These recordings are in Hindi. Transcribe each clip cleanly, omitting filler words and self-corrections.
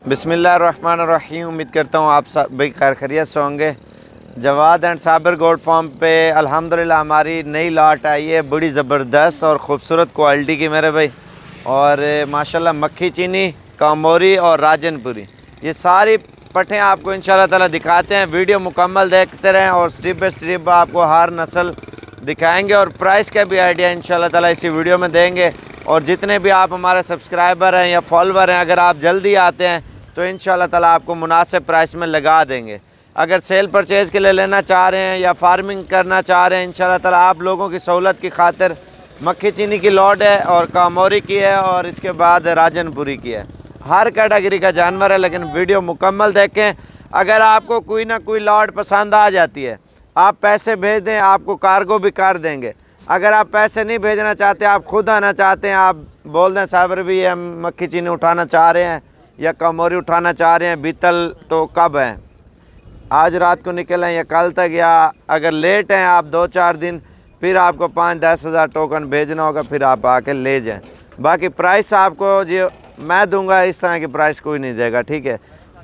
बिस्मिल्लाहिर्रहमानिर्रहीम। उम्मीद करता हूँ आप सब भाई खैर खैरियत से होंगे। Jawad and Sabir goat farm पे अल्हम्दुलिल्लाह हमारी नई लाट आई है, बड़ी ज़बरदस्त और ख़ूबसूरत क्वालिटी की मेरे भाई। और माशाल्लाह मक्खी चीनी, कामोरी और राजनपुरी, ये सारी पट्ठें आपको इंशाल्लाह ताला दिखाते हैं। वीडियो मुकम्मल देखते रहें और स्टेप बाय स्टेप आपको हर नस्ल दिखाएंगे और प्राइस का भी आइडिया इंशाल्लाह ताला इसी वीडियो में देंगे। और जितने भी आप हमारे सब्सक्राइबर हैं या फॉलोवर हैं, अगर आप जल्दी आते हैं तो इंशाल्लाह ताला आपको मुनासिब प्राइस में लगा देंगे। अगर सेल परचेज़ के लिए लेना चाह रहे हैं या फार्मिंग करना चाह रहे हैं, इंशाल्लाह ताला आप लोगों की सहूलत की खातिर मक्खी चीनी की लॉट है और कामोरी की है और इसके बाद राजनपुरी की है। हर कैटेगरी का जानवर है, लेकिन वीडियो मुकम्मल देखें। अगर आपको कोई ना कोई लॉट पसंद आ जाती है, आप पैसे भेज दें, आपको कार्गो भी कर देंगे। अगर आप पैसे नहीं भेजना चाहते, आप खुद आना चाहते हैं, आप बोल दें साबिर भी हम मक्खी चीनी उठाना चाह रहे हैं या कामोरी उठाना चाह रहे हैं, बीतल तो कब हैं, आज रात को निकलें या कल तक, या अगर लेट हैं आप 2-4 दिन, फिर आपको 5-10 हज़ार टोकन भेजना होगा, फिर आप आके ले जाएं। बाकी प्राइस आपको जो मैं दूंगा, इस तरह की प्राइस कोई नहीं देगा, ठीक है।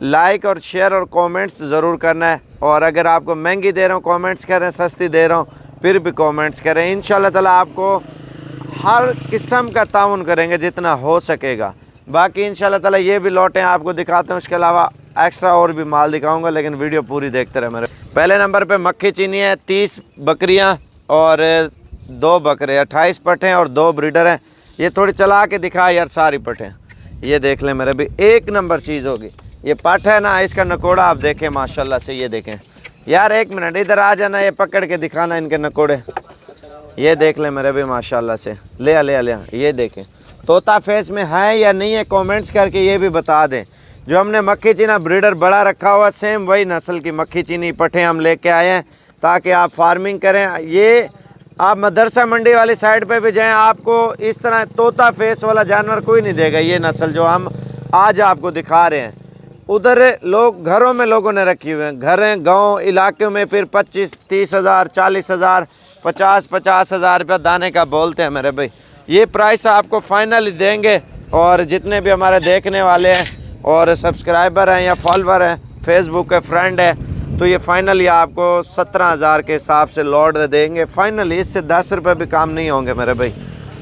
लाइक और शेयर और कमेंट्स ज़रूर करना है। और अगर आपको महंगी दे रहा हूँ कमेंट्स करें, सस्ती दे रहा हूँ फिर भी कमेंट्स करें। इंशाल्लाह ताला आपको हर किस्म का ताउन करेंगे जितना हो सकेगा। बाकी इंशाल्लाह ताला ये भी लौटें आपको दिखाते हैं, उसके अलावा एक्स्ट्रा और भी माल दिखाऊंगा, लेकिन वीडियो पूरी देखते रहे मेरे। पहले नंबर पे मक्खी चीनी है, 30 बकरियां और 2 बकरे, 28 पट्ठे और 2 ब्रीडर हैं। ये थोड़ी चला के दिखा यार सारी पट्ठे, ये देख लें मेरे भी, एक नंबर चीज़ होगी। ये पट्ठ है ना, इसका नकोड़ा आप देखें माशाल्लाह से, ये देखें यार, एक मिनट इधर आ जाना, ये पकड़ के दिखाना इनके नकोड़े, ये देख लें मेरे भी माशाल्लाह से। ले आ, ये देखें तोता फेस में है या नहीं है, कमेंट्स करके ये भी बता दें। जो हमने मक्खी चीना ब्रीडर बड़ा रखा हुआ, सेम वही नस्ल की मक्खी चीनी पट्ठे हम लेके आए हैं ताकि आप फार्मिंग करें। ये आप मदरसा मंडी वाली साइड पे भी जाएं, आपको इस तरह तोता फेस वाला जानवर कोई नहीं देगा। ये नस्ल जो हम आज आपको दिखा रहे हैं, उधर लोग घरों में लोगों ने रखी हुए हैं, घरें गांव इलाके में फिर 25-30 हज़ार, 40 हज़ार, 50-50 हज़ार रुपया दाने का बोलते हैं मेरे भाई। ये प्राइस आपको फाइनली देंगे। और जितने भी हमारे देखने वाले हैं और सब्सक्राइबर हैं या फॉलोवर हैं, फेसबुक के फ्रेंड हैं, तो ये फाइनली आपको 17 हज़ार के हिसाब से लॉट देंगे फाइनली। इससे 10 रुपये भी काम नहीं होंगे मेरे भाई।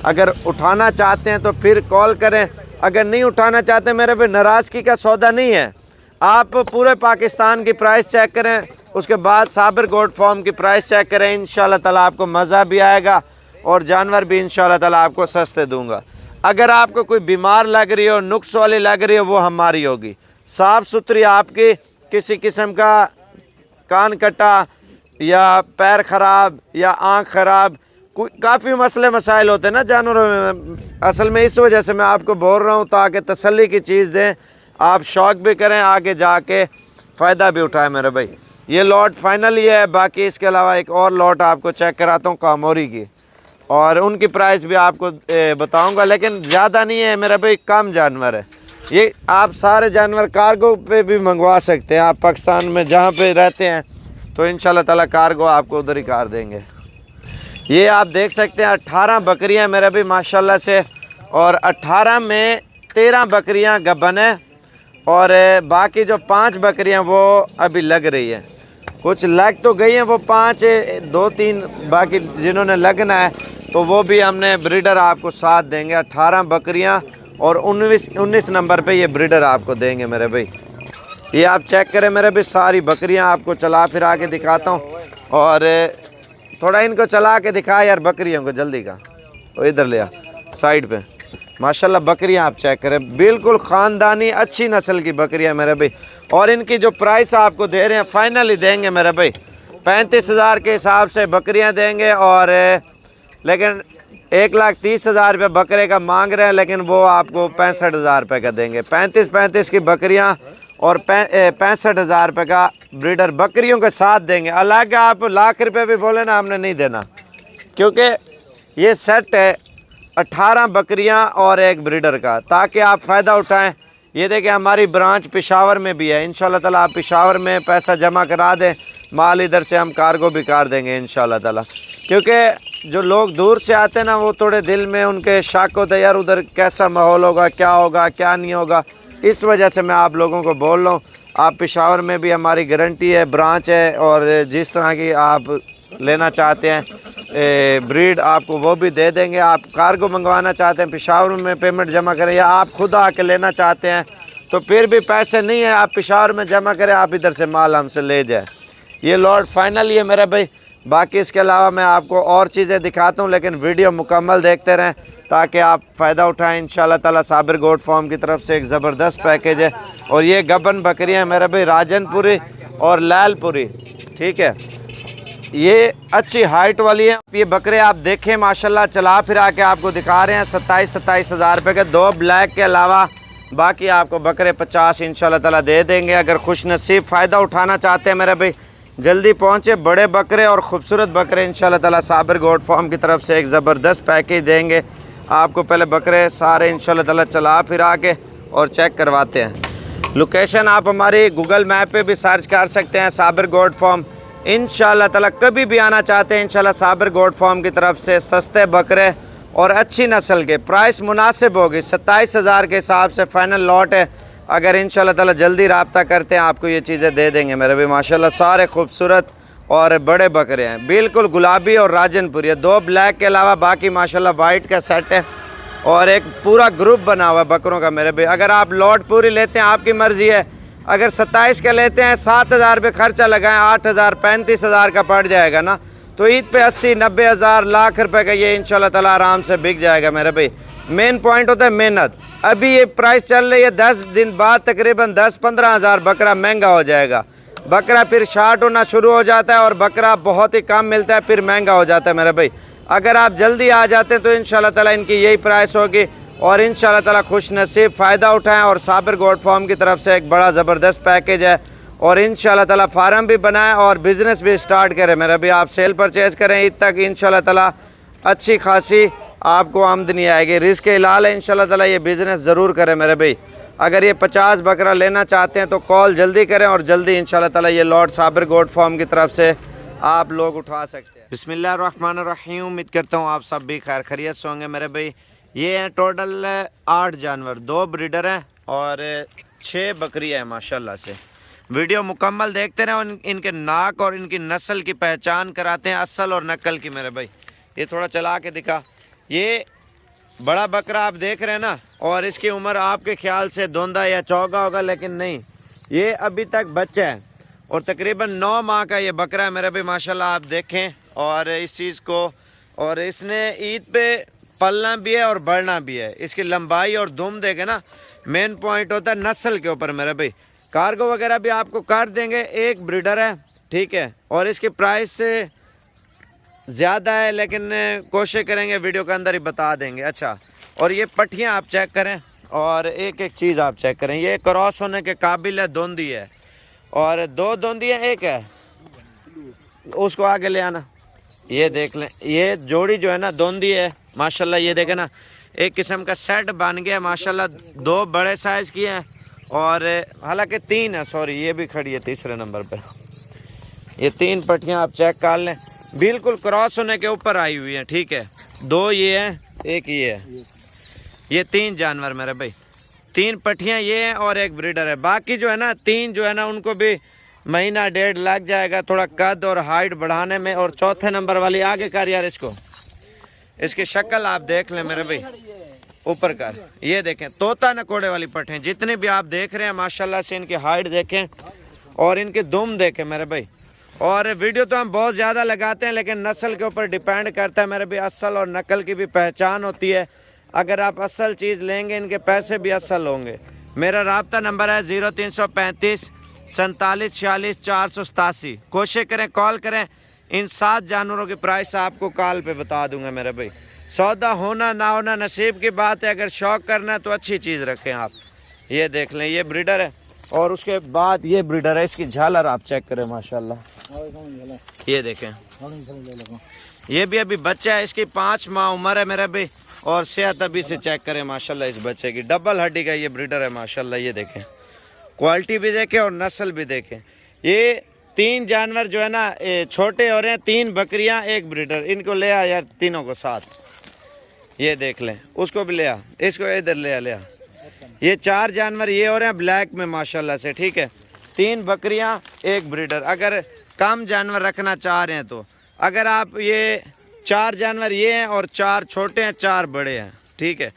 अगर उठाना चाहते हैं तो फिर कॉल करें, अगर नहीं उठाना चाहते मेरे भाई, नाराज़गी का सौदा नहीं है। आप पूरे पाकिस्तान की प्राइस चेक करें, उसके बाद साबिर गोट फार्म की प्राइस चेक करें। इंशाल्लाह ताला आपको मज़ा भी आएगा और जानवर भी इंशाल्लाह ताला आपको सस्ते दूंगा। अगर आपको कोई बीमार लग रही हो, नुक्स वाली लग रही हो, वो हमारी होगी। साफ़ सुथरी आपकी, किसी किस्म का कान कटा या पैर ख़राब या आँख ख़राब, कोई काफ़ी मसले मसाइल होते हैं ना जानवरों में। असल में इस वजह से मैं आपको बोल रहा हूँ ताकि तसल्ली की चीज़ दें, आप शौक भी करें, आगे जाके फ़ायदा भी उठाएं मेरे भाई। ये लॉट फाइनली है। बाकी इसके अलावा एक और लॉट आपको चेक कराता हूँ कामोरी की, और उनकी प्राइस भी आपको बताऊंगा, लेकिन ज़्यादा नहीं है मेरा भाई, कम जानवर है। ये आप सारे जानवर कार्गो पे भी मंगवा सकते हैं, आप पाकिस्तान में जहाँ पे रहते हैं, तो इंशाल्लाह ताला कार्गो आपको उधर ही कर देंगे। ये आप देख सकते हैं 18 बकरियाँ मेरे भी माशाल्लाह से, और 18 में 13 बकरियाँ गबन है और बाकी जो 5 बकरियाँ वो अभी लग रही है। कुछ लग तो गई हैं वो 5, 2-3 बाकी जिन्होंने लगना है, तो वो भी हमने ब्रीडर आपको साथ देंगे। 18 बकरियां और 19 नंबर पे ये ब्रीडर आपको देंगे मेरे भाई। ये आप चेक करें मेरे भाई, सारी बकरियां आपको चला फिरा के दिखाता हूँ। और थोड़ा इनको चला के दिखा यार बकरियों को जल्दी का, तो इधर ले आ साइड पे। माशाल्लाह बकरियां आप चेक करें, बिल्कुल ख़ानदानी अच्छी नस्ल की बकरियां मेरे भाई। और इनकी जो प्राइस आपको दे रहे हैं फाइनली देंगे मेरे भाई, 35 हज़ार के हिसाब से बकरियां देंगे। और लेकिन 1,30,000 रुपये बकरे का मांग रहे हैं, लेकिन वो आपको 65 हज़ार रुपये का देंगे। 35 की बकरियां और 65 हज़ार रुपये का ब्रीडर बकरियों के साथ देंगे। अलग आप लाख रुपये भी बोले ना, हमने नहीं देना, क्योंकि ये सेट है 18 बकरियां और एक ब्रीडर का, ताकि आप फ़ायदा उठाएं। ये देखिए हमारी ब्रांच पेशावर में भी है। इंशाल्लाह ताला आप पेशावर में पैसा जमा करा दें, माल इधर से हम कार्गो भी कर देंगे इंशाल्लाह ताला। क्योंकि जो लोग दूर से आते हैं ना, वो थोड़े दिल में उनके शक होता है यार उधर कैसा माहौल होगा, क्या होगा क्या नहीं होगा। इस वजह से मैं आप लोगों को बोल रहा हूँ। आप पेशावर में भी हमारी गारंटी है, ब्रांच है, और जिस तरह की आप लेना चाहते हैं ब्रीड आपको वो भी दे देंगे। आप कार्गो मंगवाना चाहते हैं पेशावर में पेमेंट जमा करें, या आप खुद आके लेना चाहते हैं तो फिर भी पैसे नहीं है, आप पेशावर में जमा करें, आप इधर से माल हमसे ले जाए। ये लॉट फाइनल ही है मेरा भाई। बाकी इसके अलावा मैं आपको और चीज़ें दिखाता हूँ, लेकिन वीडियो मुकम्मल देखते रहें ताकि आप फ़ायदा उठाएं। इंशाल्लाह ताला साबिर गोट फार्म की तरफ से एक ज़बरदस्त पैकेज है। और ये गबन बकरियाँ मेरा भाई राजनपुरी और लालपुरी, ठीक है, ये अच्छी हाइट वाली है। ये बकरे आप देखें माशाल्लाह, चला फिरा के आपको दिखा रहे हैं 27-27 हज़ार रुपये के। 2 ब्लैक के अलावा बाकी आपको बकरे 50 इंशाल्लाह ताला दे देंगे। अगर खुश नसीब फ़ायदा उठाना चाहते हैं मेरे भाई, जल्दी पहुँचे। बड़े बकरे और ख़ूबसूरत बकरे इंशाल्लाह ताला साबिर गोट फार्म की तरफ से एक ज़बरदस्त पैकेज देंगे आपको। पहले बकरे सारे इंशाल्लाह ताला चला फिरा के और चेक करवाते हैं। लोकेशन आप हमारी गूगल मैप पे भी सर्च कर सकते हैं, साबिर गोट फार्म। इंशाल्लाह ताला कभी भी आना चाहते हैं इंशाल्लाह साबिर गोट फार्म की तरफ से सस्ते बकरे और अच्छी नस्ल के, प्राइस मुनासिब होगी। 27 हज़ार के हिसाब से फ़ाइनल लॉट है। अगर इंशाल्लाह ताला जल्दी रब्ता करते हैं आपको ये चीज़ें दे देंगे मेरे भी। माशाल्लाह सारे खूबसूरत और बड़े बकरे हैं, बिल्कुल गुलाबी और राजनपुरी। 2 ब्लैक के अलावा बाकी माशाल्लाह वाइट का सेट है और एक पूरा ग्रुप बना हुआ है बकरों का मेरे भाई। अगर आप लॉट पूरी लेते हैं आपकी मर्ज़ी है, अगर 27 के लेते हैं 7,000 रुपये खर्चा लगाएं, 8,000 35 हज़ार का पड़ जाएगा ना, तो ईद पे 80-90 हज़ार लाख रुपए का ये इंशाल्लाह ताला आराम से बिक जाएगा मेरे भाई। मेन पॉइंट होता है मेहनत। अभी ये प्राइस चल रही है, 10 दिन बाद तकरीबन 10-15 हज़ार बकरा महंगा हो जाएगा। बकरा फिर शार्ट होना शुरू हो जाता है और बकरा बहुत ही कम मिलता है, फिर महंगा हो जाता है मेरे भाई। अगर आप जल्दी आ जाते हैं तो इंशाल्लाह ताला इनकी यही प्राइस होगी और इंशाल्लाह ताला खुश नसीब फ़ायदा उठाएं। और साबिर गोट फार्म की तरफ से एक बड़ा ज़बरदस्त पैकेज है और इंशाल्लाह ताला फार्म भी बनाएं और बिज़नेस भी स्टार्ट करें मेरे भी। आप सेल परचेज़ करें, ईद तक इंशाल्लाह ताला अच्छी खासी आपको आमदनी आएगी। रिस्क हिलाल है इंशाल्लाह ताला, ये बिज़नेस ज़रूर करें मेरे भाई। अगर ये 50 बकरा लेना चाहते हैं तो कॉल जल्दी करें और जल्दी इंशाल्लाह ताला ये लॉट साबिर गोट फार्म की तरफ से आप लोग उठा सकते हैं। बिस्मिल्लाहिर्रहमानिर्रहीम। उम्मीद करता हूँ आप सब भी खैर खैरियत से होंगे मेरे भाई। ये हैं टोटल 8 जानवर, 2 ब्रीडर हैं और 6 बकरी है माशाल्लाह से। वीडियो मुकम्मल देखते रहें और इनके नाक और इनकी नस्ल की पहचान कराते हैं, असल और नकल की मेरे भाई। ये थोड़ा चला के दिखा। ये बड़ा बकरा आप देख रहे हैं ना, और इसकी उम्र आपके ख्याल से धुंधा या चौगा होगा, लेकिन नहीं, ये अभी तक बच्चा है और तकरीबन 9 माह का ये बकरा है मेरे भाई माशाल्लाह। आप देखें और इस चीज़ को, और इसने ईद पे पलना भी है और बढ़ना भी है। इसकी लंबाई और दुम देखे ना, मेन पॉइंट होता है नस्ल के ऊपर मेरे भाई। कार्गो वगैरह भी आपको काट देंगे। एक ब्रीडर है, ठीक है, और इसकी प्राइस से ज़्यादा है, लेकिन कोशिश करेंगे वीडियो के अंदर ही बता देंगे। अच्छा, और ये पट्टियाँ आप चेक करें और एक एक चीज़ आप चेक करें। ये क्रॉस होने के काबिल है, धुंधी है और 2 धुंधी है, एक है, उसको आगे ले आना। ये देख लें, ये जोड़ी जो है ना धुंधी है माशाल्लाह। ये देखें ना, एक किस्म का सेट बन गया माशाल्लाह। 2 बड़े साइज़ की हैं और हालांकि 3 है, सॉरी, ये भी खड़ी है तीसरे नंबर पे। ये 3 पट्टियाँ आप चेक कर लें, बिल्कुल क्रॉस होने के ऊपर आई हुई हैं, ठीक है। 2 ये हैं, एक ये है। ये 3 जानवर मेरे भाई, 3 पट्टियाँ ये हैं और एक ब्रीडर है। बाकी जो है ना 3 जो है ना, उनको भी महीना 1.5 लग जाएगा थोड़ा कद और हाइट बढ़ाने में। और चौथे नंबर वाली आगे कर यार, इसको, इसकी शक्ल आप देख लें मेरे भाई, ऊपर कर। ये देखें, तोता नकोड़े वाली पट्टियाँ जितनी भी आप देख रहे हैं माशाल्लाह से। इनकी हाइट देखें और इनके दुम देखें मेरे भाई। और वीडियो तो हम बहुत ज़्यादा लगाते हैं, लेकिन नस्ल के ऊपर डिपेंड करता है मेरे भी। असल और नकल की भी पहचान होती है। अगर आप असल चीज़ लेंगे, इनके पैसे भी असल होंगे। मेरा रब्ता नंबर है 0335 47 46 487। कोशिश करें, कॉल करें। इन 7 जानवरों की प्राइस आपको कॉल पे बता दूंगा मेरे भाई। सौदा होना ना होना नसीब की बात है। अगर शौक करना है तो अच्छी चीज़ रखें आप। ये देख लें, ये ब्रीडर है और उसके बाद ये ब्रीडर है। इसकी झालर आप चेक करें माशाल्लाह, ये देखें। ये भी अभी बच्चा है, इसकी 5 माह उम्र है मेरे भाई। और सेहत अभी से चेक करें माशाल्लाह इस बच्चे की। डबल हड्डी का ये ब्रीडर है माशाल्लाह। ये देखें, क्वालिटी भी देखें और नस्ल भी देखें। ये 3 जानवर जो है ना छोटे हो रहे हैं, 3 बकरियां, 1 ब्रीडर। इनको ले आ यार, तीनों को साथ। ये देख लें, उसको भी ले आ, इसको इधर ले आ, ले आ। ये 4 जानवर ये हो रहे हैं ब्लैक में माशाल्लाह से, ठीक है। 3 बकरियां 1 ब्रीडर। अगर कम जानवर रखना चाह रहे हैं तो अगर आप ये 4 जानवर ये हैं और 4 छोटे हैं, 4 बड़े हैं, ठीक है।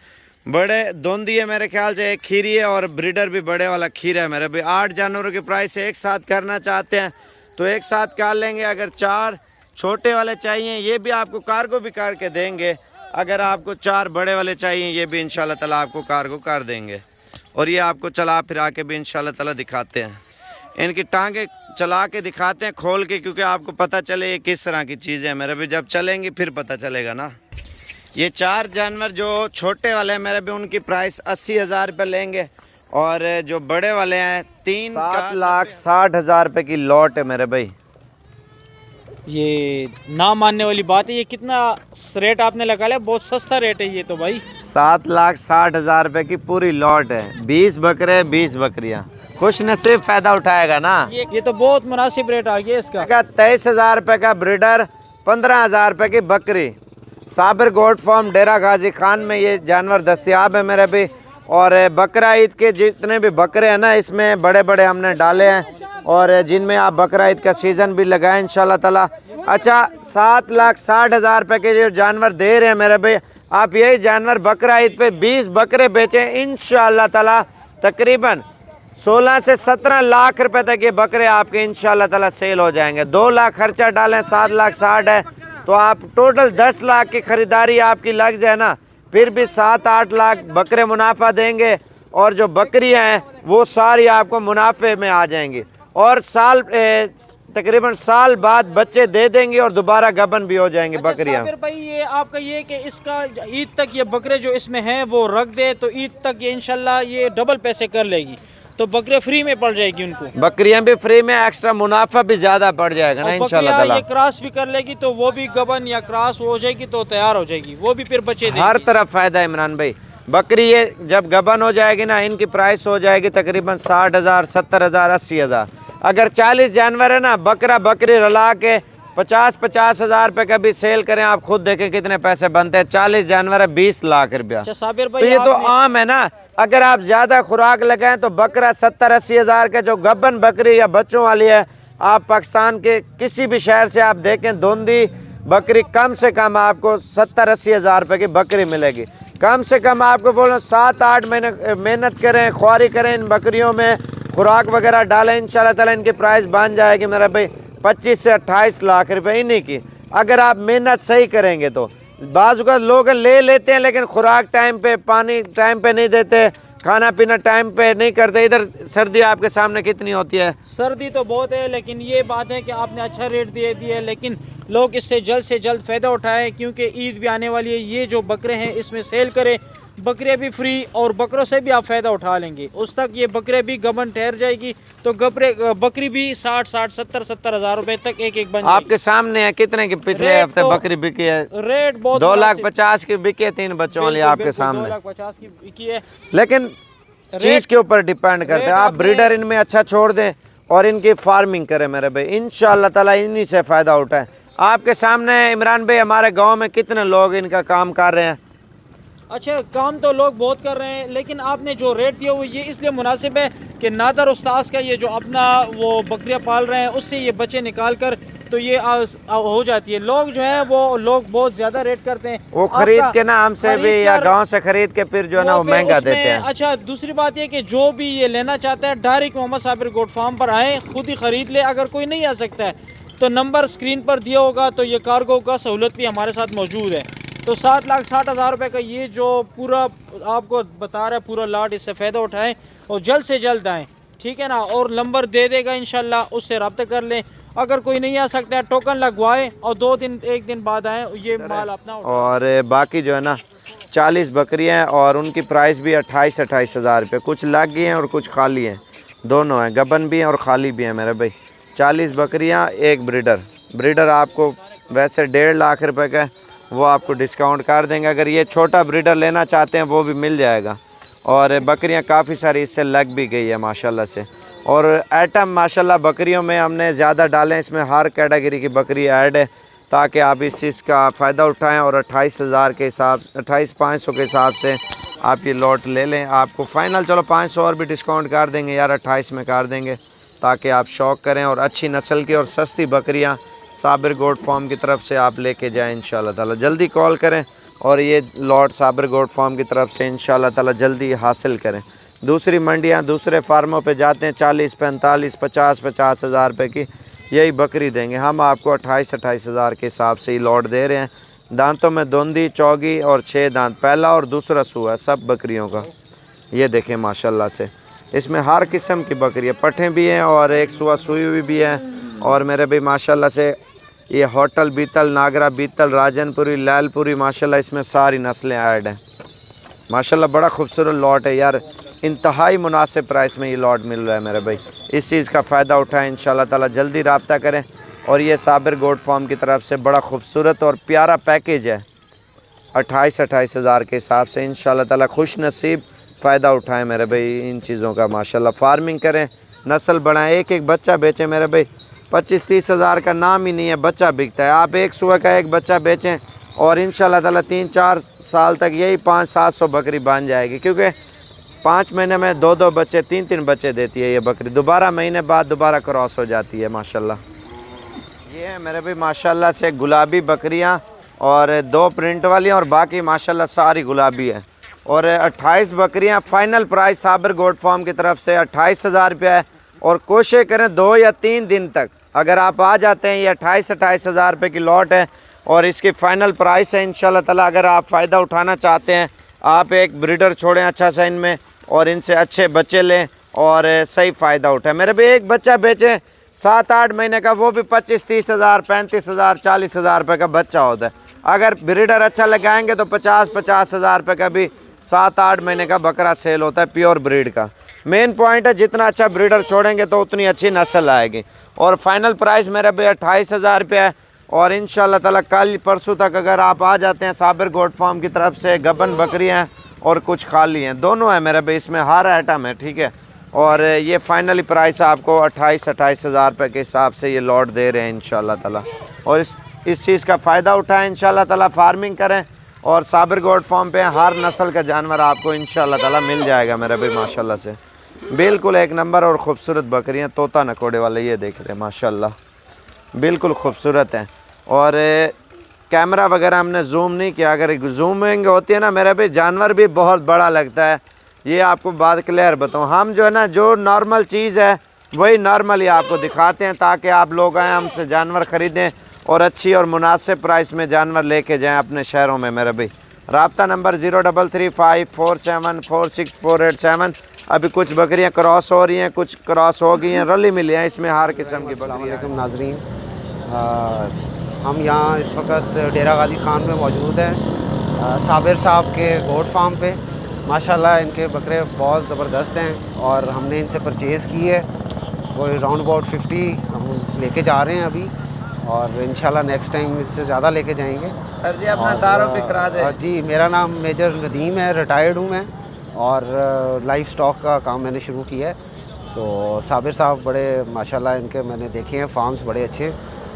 बड़े दोंदी है मेरे ख्याल से, एक खीरी है और ब्रीडर भी बड़े वाला खीरा है मेरे भाई। 8 जानवरों की प्राइस एक साथ करना चाहते हैं तो एक साथ कर लेंगे। अगर 4 छोटे वाले चाहिए ये भी आपको कार्गो भी करके देंगे। अगर आपको 4 बड़े वाले चाहिए ये भी इंशाल्लाह ताला आपको कार्गो कर देंगे। और ये आपको चला फिरा के भी इंशाल्लाह ताला दिखाते हैं, इनकी टांगे चला के दिखाते हैं खोल के, क्योंकि आपको पता चले ये किस तरह की चीज़ें हैं मेरे भी। जब चलेंगी फिर पता चलेगा ना। ये 4 जानवर जो छोटे वाले हैं मेरे भी उनकी प्राइस 80,000 रुपये लेंगे और जो बड़े वाले हैं 3,60,000 रुपये की लॉट है मेरे भाई। ये ना मानने वाली बात है। ये कितना रेट आपने लगा लिया, बहुत सस्ता रेट है ये तो भाई। 7,60,000 रुपये की पूरी लॉट है। 20 बकरे 20 बकरियाँ, खुश नसीब फ़ायदा उठाएगा ना। ये तो बहुत मुनासिब रेट आ गया इसका। 23,000 रुपये का ब्रीडर, 15,000 रुपये की बकरी। साबिर गोट फार्म डेरा गाजी खान में ये जानवर दस्तियाब है मेरे भी। और बकरा ईद के जितने भी बकरे हैं ना इसमें बड़े बड़े हमने डाले हैं और जिनमें आप बकरा ईद का सीज़न भी लगाएं इंशाल्लाह ताला। अच्छा 7,60,000 रुपये के जो जानवर दे रहे हैं मेरे भाई, आप यही जानवर बकरा ईद पे 20 बकरे बेचें इंशाल्लाह ताला तकरीबन 16 से 17 लाख रुपए तक ये बकरे आपके इंशाल्लाह ताला सेल हो जाएंगे। 2 लाख खर्चा डालें, 7,60,000 है तो आप टोटल 10 लाख की ख़रीदारी आपकी लग जाए ना, फिर भी 7-8 लाख बकरे मुनाफा देंगे और जो बकरियां हैं वो सारी आपको मुनाफे में आ जाएंगी और तकरीबन साल बाद बच्चे दे देंगे और दोबारा गबन भी हो जाएंगे बकरियां। साबिर भाई ये आपका ये कि इसका ईद तक ये बकरे जो इसमें हैं वो रख दे तो ईद तक ये इंशाल्लाह ये डबल पैसे कर लेगी, तो बकरे फ्री में पड़ जाएगी उनको। बकरियां भी फ्री में, एक्स्ट्रा मुनाफा भी ज्यादा पड़ जाएगा ना इंशाल्लाह ताला। ये क्रॉस भी कर लेगी तो वो भी गबन या क्रॉस हो जाएगी तो तैयार हो जाएगी, वो भी फिर बच्चे देगी। हर तरफ फायदा है इमरान भाई। बकरी ये जब गबन हो जाएगी ना इनकी प्राइस हो जाएगी तकरीबन 60,000, 70,000, 80,000। अगर 40 जानवर है ना बकरा बकरी रला के 50-50,000 रुपये का भी सेल करें, आप खुद देखें कितने पैसे बनते हैं। 40 जानवर है 20 लाख रुपया। तो ये तो आम है ना। अगर आप ज़्यादा खुराक लगाएं तो बकरा 70-80,000 के जो गबन बकरी या बच्चों वाली है, आप पाकिस्तान के किसी भी शहर से आप देखें धुंधी बकरी कम से कम आपको 70-80,000 रुपये की बकरी मिलेगी। कम से कम आपको बोलो 7-8 महीने मेहनत करें, ख्वारी करें इन बकरियों में, खुराक वगैरह डालें, इंशाल्लाह ताला इनकी प्राइस बन जाएगी मेरा भाई 25 से 28 लाख रुपए इन्हीं की। अगर आप मेहनत सही करेंगे तो बाज़ का लोग ले लेते हैं लेकिन खुराक टाइम पे, पानी टाइम पे नहीं देते, खाना पीना टाइम पे नहीं करते। इधर सर्दी आपके सामने कितनी होती है? सर्दी तो बहुत है, लेकिन ये बात है कि आपने अच्छा रेट दे दिया, लेकिन लोग इससे जल्द से जल्द फ़ायदा उठाएं क्योंकि ईद भी आने वाली है। ये जो बकरे हैं इसमें सेल करें, बकरे भी फ्री और बकरों से भी आप फ़ायदा उठा लेंगे। उस तक ये बकरे भी गबन ठहर जाएगी तो बकरी भी 60-60, 70-70 हज़ार रुपए तक एक बन आपके सामने है। कितने की पिछले हफ्ते तो बकरी बिकी है? रेट बहुत 2,50,000 की बिकी है, 3 बच्चों वाली आपके सामने 2,50,000 की बिकी है। लेकिन चीज़ के ऊपर डिपेंड करते हैं। आप ब्रीडर इनमें अच्छा छोड़ दें और इनकी फार्मिंग करें मेरे भाई, इंशाल्लाह ताला इन्हीं से फ़ायदा उठाएं। आपके सामने इमरान भाई हमारे गांव में कितने लोग इनका काम कर रहे हैं? अच्छा काम तो लोग बहुत कर रहे हैं, लेकिन आपने जो रेट दिया वो ये इसलिए मुनासिब है कि नादर उस्ताद का ये जो अपना वो बकरियां पाल रहे हैं उससे ये बच्चे निकाल कर तो ये हो जाती है। लोग जो है वो लोग बहुत ज़्यादा रेट करते हैं, वो खरीद के ना हमसे भी या गांव से खरीद के फिर जो है ना वो महंगा देते हैं। अच्छा दूसरी बात ये कि जो भी ये लेना चाहता है direct Mohammad Sabir goat farm पर आए, खुद ही ख़रीद ले। अगर कोई नहीं आ सकता है तो नंबर स्क्रीन पर दिया होगा, तो ये कार्गो का सहूलत भी हमारे साथ मौजूद है। तो 7,60,000 रुपये का ये जो पूरा आपको बता रहा है पूरा लाट, इससे फ़ायदा उठाएं और जल्द से जल्द आएँ, ठीक है ना। और नंबर दे देगा इंशाल्लाह, उससे रब्ता कर लें। अगर कोई नहीं आ सकता है टोकन लगवाएं और 1 दिन बाद आएँ, ये माल अपना। और बाकी जो है ना 40 बकरियाँ हैं और उनकी प्राइस भी 28-28 हज़ार रुपये। कुछ लग गई हैं और कुछ खाली हैं, दोनों हैं, गबन भी हैं और खाली भी हैं मेरे भाई। 40 बकरियाँ, 1 ब्रीडर आपको वैसे 1.5 लाख रुपए का, वो आपको डिस्काउंट कर देंगे। अगर ये छोटा ब्रीडर लेना चाहते हैं वो भी मिल जाएगा। और बकरियां काफ़ी सारी इससे लग भी गई है माशाल्लाह से। और आइटम माशाल्लाह बकरियों में हमने ज़्यादा डालें, इसमें हर कैटेगरी की बकरी ऐड है ताकि आप इस चीज़ का फ़ायदा उठाएं और 28,000 के हिसाब 28,500 के हिसाब से आप ये लॉट ले लें। आपको फ़ाइनल चलो 500 और भी डिस्काउंट कर देंगे यार, 28 में कर देंगे, ताकि आप शौक़ करें और अच्छी नस्ल की और सस्ती बकरियां साबिर गोट फार्म की तरफ से आप लेके जाएं इंशाल्लाह ताला। जल्दी कॉल करें और ये लॉट साबिर गोट फार्म की तरफ से इंशाल्लाह ताला जल्दी हासिल करें। दूसरी मंडियां दूसरे फार्मों पे जाते हैं 40, 45, 50 हज़ार रुपये की यही बकरी देंगे, हम आपको 28 हज़ार के हिसाब से ही लॉट दे रहे हैं। दांतों में दोंदी, चौगी और 6 दांत, पहला और दूसरा सूआ सब बकरियों का। ये देखें माशाल्लाह से, इसमें हर किस्म की बकरी है, पट्ठें भी हैं और एक सूआ सूई हुई भी है। और मेरे भाई माशाल्लाह से ये होटल बीतल, नागरा बीतल, राजनपुरी, लैलपुरी, माशाल्लाह इसमें सारी नस्लें ऐड हैं। माशाल्लाह बड़ा खूबसूरत लॉट है यार, इंतहाई मुनासिब प्राइस में ये लॉट मिल रहा है मेरे भाई। इस चीज़ का फ़ायदा उठाएं इंशाल्लाह ताला, जल्दी रब्ता करें। और ये साबिर गोट फार्म की तरफ से बड़ा खूबसूरत और प्यारा पैकेज है 28 हज़ार के हिसाब से इंशाल्लाह ताला। खुश नसीब फ़ायदा उठाएं मेरे भाई इन चीज़ों का। माशाल्लाह फार्मिंग करें, नस्ल बढ़ाएं, एक एक बच्चा बेचें मेरे भाई। 25-30 हज़ार का नाम ही नहीं है, बच्चा बिकता है। आप एक सुबह का एक बच्चा बेचें और इंशाल्लाह ताला 3-4 साल तक यही 500-700 बकरी बन जाएगी, क्योंकि 5 महीने में 2-2 बच्चे, 3-3 बच्चे देती है ये बकरी। दोबारा महीने बाद दोबारा क्रॉस हो जाती है माशाल्लाह। ये है मेरे भाई माशाल्लाह से गुलाबी बकरियां और 2 प्रिंट वाली और बाकी माशाल्लाह सारी गुलाबी है। और 28 बकरियां final price Sabir goat farm की तरफ से 28 हज़ार रुपया है। और कोशिश करें 2 या 3 दिन तक अगर आप आ जाते हैं, ये 28 हज़ार रुपये की लॉट है और इसकी फ़ाइनल प्राइस है इंशाल्लाह ताला। अगर आप फ़ायदा उठाना चाहते हैं, आप एक ब्रीडर छोड़ें अच्छा सा इनमें और इनसे अच्छे बच्चे लें और सही फ़ायदा उठाएं। मेरे भाई एक बच्चा बेचें 7-8 महीने का, वो भी 25-30 हज़ार, 35 हज़ार, 40 हज़ार रुपये का बच्चा होता है। अगर ब्रीडर अच्छा लगाएंगे तो 50-50 हज़ार रुपये का भी 7-8 महीने का बकरा सेल होता है प्योर ब्रीड का। मेन पॉइंट है जितना अच्छा ब्रीडर छोड़ेंगे तो उतनी अच्छी नस्ल आएगी। और फाइनल प्राइस मेरे भाई 28 हज़ार रुपये है। और इंशाल्लाह ताला कल परसों तक अगर आप आ जाते हैं, साबिर गोट फार्म की तरफ से गबन बकरियाँ हैं और कुछ खाली हैं, दोनों हैं मेरे भाई, इसमें हर आइटम है, ठीक है। और ये फाइनली प्राइस आपको 28 हज़ार रुपये के हिसाब से ये लॉट दे रहे हैं इंशाल्लाह ताला। और इस चीज़ का फ़ायदा उठाएं इंशाल्लाह ताला, फार्मिंग करें और साबिर गोट फार्म पे हर नस्ल का जानवर आपको इंशाल्लाह ताला मिल जाएगा मेरे भाई माशाल्लाह से। बिल्कुल एक नंबर और ख़ूबसूरत बकरियां, तोता नकोड़े वाले ये देख रहे हैं माशाल्लाह, बिल्कुल खूबसूरत हैं। और कैमरा वगैरह हमने जूम नहीं किया, अगर जूमिंग होती है ना मेरे भाई जानवर भी बहुत बड़ा लगता है। ये आपको बात क्लियर बताऊँ, हम जो है ना जो नॉर्मल चीज़ है वही नॉर्मल ही आपको दिखाते हैं, ताकि आप लोग आएँ हमसे जानवर ख़रीदें और अच्छी और मुनासिब प्राइस में जानवर लेके जाएं अपने शहरों में मेरे भाई। राब्ता नंबर 033547464887। अभी कुछ बकरियां क्रॉस हो रही हैं, कुछ क्रॉस हो गई हैं, रली मिली हैं, इसमें हर किस्म की बकरियां। नाजरीन, हम यहाँ इस वक्त डेरा गाजी खान में मौजूद हैं, साबिर साहब के गोट फार्म पे। माशाल्लाह इनके बकरे बहुत ज़बरदस्त हैं और हमने इनसे परचेज़ की है, कोई राउंड अबाउट 50 हम लेके जा रहे हैं अभी, और इंशाल्लाह नेक्स्ट टाइम इससे ज़्यादा लेके जाएंगे। सर जी अपना तारुफ भी करा दें। जी, मेरा नाम मेजर नदीम है, रिटायर्ड हूँ मैं, और लाइफ स्टॉक का काम मैंने शुरू किया है। तो साबिर साहब बड़े माशाल्लाह इनके मैंने देखे हैं फार्म्स बड़े अच्छे हैं।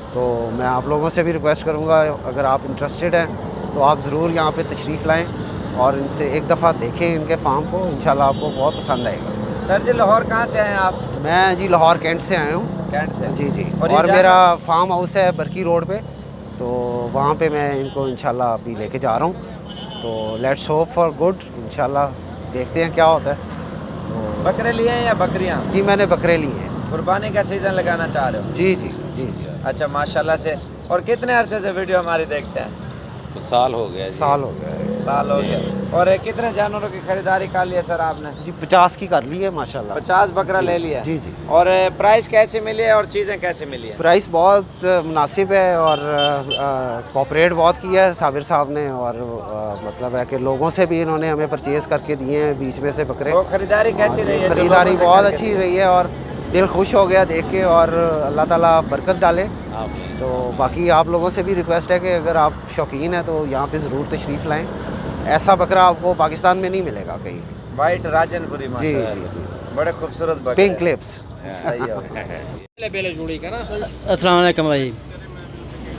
तो मैं आप लोगों से भी रिक्वेस्ट करूँगा, अगर आप इंटरेस्टेड हैं तो आप ज़रूर यहाँ पे तशरीफ़ लाएँ और इनसे एक दफ़ा देखें इनके फार्म को, इंशाल्लाह आपको बहुत पसंद आएगा। सर जी लाहौर कहाँ से आए हैं आप? मैं जी लाहौर कैंट से आया हूँ। कैंट से? जी जी। और मेरा फार्म हाउस है बरकी रोड पे, तो वहाँ पे मैं इनको इंशाल्लाह अभी लेके जा रहा हूँ। तो लेट्स होप फॉर गुड, इंशाल्लाह देखते हैं क्या होता है। तो बकरे लिए हैं या बकरियाँ? जी मैंने बकरे लिए हैं। कुर्बानी का सीज़न लगाना चाह रहे हो? जी जी जी जी। अच्छा माशाल्लाह से। और कितने अरसे से वीडियो हमारी देखते हैं? तो साल हो गया। साल हो गया। साल हो गया। और कितने जानवरों की खरीदारी कर लिया सर आपने? जी 50 की कर ली है माशाल्लाह। 50 बकरा ले लिया? जी जी। और प्राइस कैसे मिली है और चीज़ें कैसे मिली है? प्राइस बहुत मुनासिब है और कोऑपरेट बहुत किया है साबिर साहब ने, और मतलब है कि लोगों से भी इन्होंने हमें परचेज़ करके दिए हैं बीच में से बकरे। तो खरीदारी कैसी रही है? खरीदारी बहुत अच्छी रही है और दिल खुश हो गया देख के, और अल्लाह ताला बरकत डाले। तो बाकी आप लोगों से भी रिक्वेस्ट है कि अगर आप शौकीन हैं तो यहाँ पे ज़रूर तशरीफ़ लाएँ। ऐसा बकरा आपको पाकिस्तान में नहीं मिलेगा कहीं भी। वाइट राजनपुरी जी माशाल्लाह। जी जी। बड़े खूबसूरत बकरे। Pink clips. अस्सलाम वालेकुम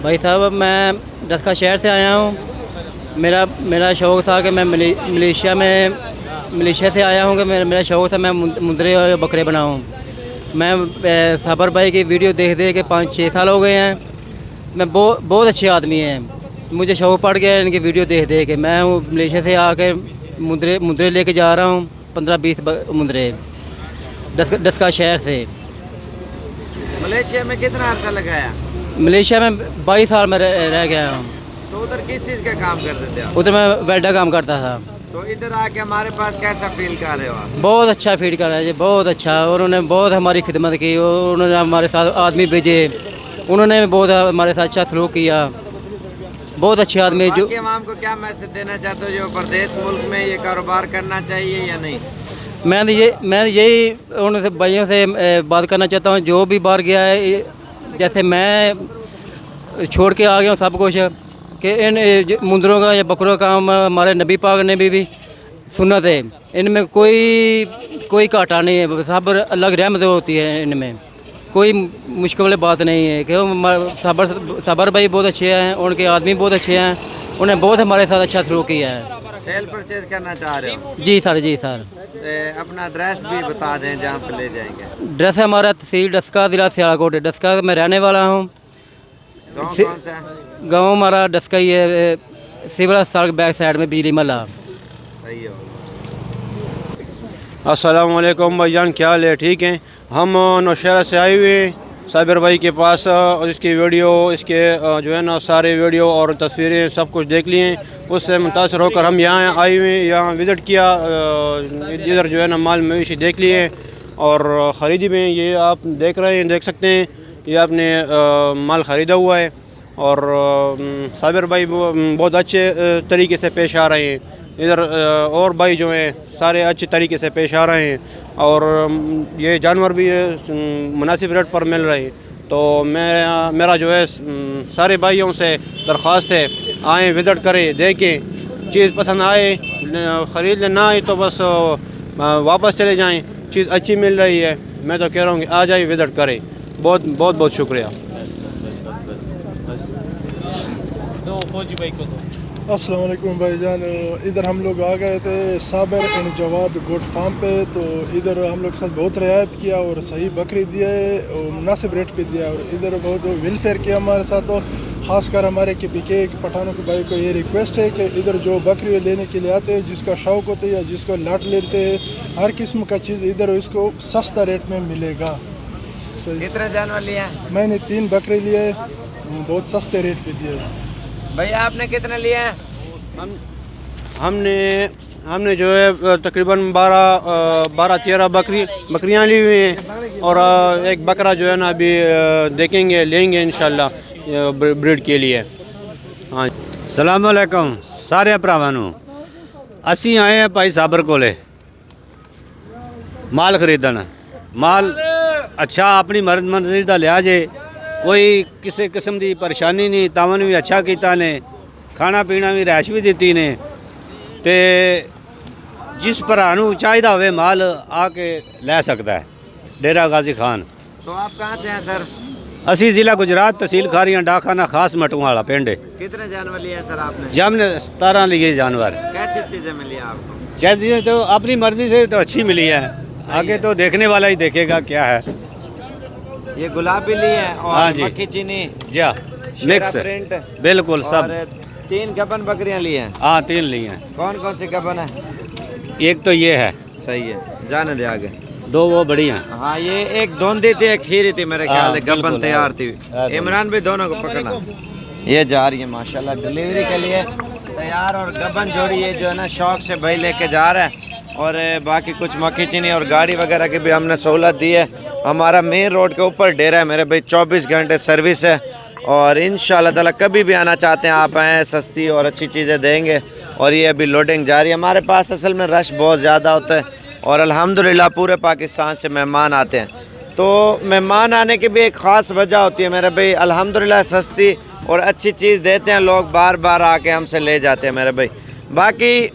भाई साहब, मैं डस्का शहर से आया हूँ। मेरा शौक़ था कि मैं मलेशिया से आया हूँ कि मेरा शौक़ था मैं मुंदरे और बकरे बनाऊँ। मैं साबर भाई की वीडियो देख के 5-6 साल हो गए हैं। मैं बहुत अच्छे आदमी हैं, मुझे शौक़ पड़ गया इनकी वीडियो देख के। मैं मलेशिया से आके मुंदरे लेके जा रहा हूँ, 15-20 मुंदरे डस्का शहर से। मलेशिया में कितना अर्सा लगाया? मलेशिया में 22 साल में रह गया हूँ। तो उधर किस चीज़ का काम करते थे आप? उधर मैं वेल्डर काम करता था। तो इधर आके हमारे पास कैसा फील कर रहे हो आप? बहुत अच्छा फील कर रहा है जी, बहुत अच्छा। उन्होंने बहुत हमारी खिदमत की, उन्होंने हमारे साथ आदमी भेजे, उन्होंने बहुत हमारे साथ अच्छा सलूक किया। बहुत अच्छे आदमी। जो आवाम को क्या मैसेज देना चाहते हो जो परदेश मुल्क में ये कारोबार करना चाहिए या नहीं? मैं यही उन भाइयों से बात करना चाहता हूँ जो भी बाहर गया है, जैसे मैं छोड़ के आ गया हूँ सब कुछ, कि इन मुंदरों का या बकरों का काम हमारे नबी पाक ने भी सुन्नत है। इनमें कोई घाटा नहीं है, सब अलग रहमत होती है। इनमें कोई मुश्किल वाली बात नहीं है। क्यों साबर भाई बहुत अच्छे हैं, उनके आदमी बहुत अच्छे हैं, उन्हें बहुत हमारे साथ अच्छा सलूक किया है। सेल परचेज करना चाह रहे हो? जी सर। अपना एड्रेस भी बता दें जहाँ पे ले जाएंगे। एड्रेस है हमारा तहसील डस्का, ज़िला सियालकोट। डस्का में रहने वाला हूँ। गाँव कौन सा है? गाँव हमारा डस्का ही है, सिविल अस्पताल बैक साइड में बिजली महला। सही हो। अस्सलाम वालेकुम भाईजान, क्या हाल है? ठीक हैं। हम नौशहरा से आए हुए साबिर भाई के पास और इसकी वीडियो, इसके जो है ना सारे वीडियो और तस्वीरें सब कुछ देख लिए। उससे मुतासर होकर हम यहाँ आए हुए, यहाँ विज़िट किया। इधर जो है ना माल मवेशी देख लिए और ख़रीदी में ये आप देख रहे हैं, देख सकते हैं ये आपने माल ख़रीदा हुआ है। और साबिर भाई बहुत अच्छे तरीके से पेश आ रहे हैं। इधर और भाई जो हैं सारे अच्छे तरीके से पेश आ रहे हैं और ये जानवर भी मुनासिब रेट पर मिल रहे हैं। तो मेरा जो है सारे भाइयों से दरख्वास्त है, आएँ विज़िट करें, देखें, चीज़ पसंद आए ख़रीद लें, ना आए तो बस वापस चले जाएं। चीज़ अच्छी मिल रही है, मैं तो कह रहा हूँ कि आ जाए विज़िट करें। बहुत शुक्रिया। अस्सलाम वालेकुम भाईजान। इधर हम लोग आ गए थे Sabir and Jawad goat farm पे। तो इधर हम लोग के साथ बहुत रियायत किया और सही बकरी दिए और मुनासिब रेट पे दिया और इधर बहुत वेलफेयर किया हमारे साथ। और ख़ासकर हमारे के पठानों के भाई को ये रिक्वेस्ट है कि इधर जो बकरी लेने के लिए आते हैं, जिसका शौक़ होता है या जिसको लाट लेते हैं, हर किस्म का चीज़ इधर इसको सस्ता रेट में मिलेगा। कितने जानवर लिए? मैंने 3 बकरे लिए, बहुत सस्ते रेट पे दिए। भैया आपने कितने लिए हैं? हमने जो है तकरीबन 12-13 बकरियां ली हुई हैं और एक बकरा जो है ना अभी देखेंगे, लेंगे इंशाल्लाह ब्रीड के लिए। हाँ, सलाम अलैकुम सारे भरावां नूं। असी आए हैं भाई साबर कोले माल खरीदन। माल अच्छा अपनी मर्जी दा लिया जे, कोई किसी किस्म की परेशानी नहीं। तावन भी अच्छा किया ने, खाना पीना भी रैश भी दी ने। ते जिस भरा नूं चाहिदा होवे माल आके लै सकता है। डेरा गाजी खान। तो आप कहाँ से हैं सर? असी ज़िला गुजरात, तहसील खारियां, डाकखाना खास मटुआ वाला पिंड है। कितने जानवर लिए सर आपने? हमने 17 लिए जानवर। कैसी चीज़ें मिली आपको? चीज़ें तो अपनी मर्जी से तो अच्छी मिली है, आगे तो देखने वाला ही देखेगा क्या है। ये गुलाबी ली है और हाँ जी, मक्खी चीनी जी हाँ, मिक्स प्रिंट बिल्कुल सब। 3 गबन बकरियां ली हैं। हाँ 3 ली हैं। कौन कौन सी गबन है? एक तो ये है, सही है, जाने दे आगे। 2 वो बड़ी हैं। हाँ ये एक धोंदी थी, एक खीरी थी मेरे ख्याल से। गबन बिल्कुल, तैयार थी। हाँ, इमरान भी दोनों को पकड़ना। ये जा रही है माशाल्लाह डिलीवरी के लिए तैयार। और गबन जोड़ी ये जो है ना शौक से भाई लेके जा रहा है। और बाकी कुछ मक्खी चीनी और गाड़ी वगैरह की भी हमने सहूलत दी है। हमारा मेन रोड के ऊपर डेरा है मेरे भाई, 24 घंटे सर्विस है। और इंशाल्लाह ताला कभी भी आना चाहते हैं आप आएँ, सस्ती और अच्छी चीज़ें देंगे। और ये अभी लोडिंग जारी है। हमारे पास असल में रश बहुत ज़्यादा होता है और अल्हम्दुलिल्लाह पूरे पाकिस्तान से मेहमान आते हैं। तो मेहमान आने की भी एक ख़ास वजह होती है मेरे भाई। अल्हम्दुलिल्लाह सस्ती और अच्छी चीज़ देते हैं, लोग बार बार आके हमसे ले जाते हैं मेरे भाई। बाकी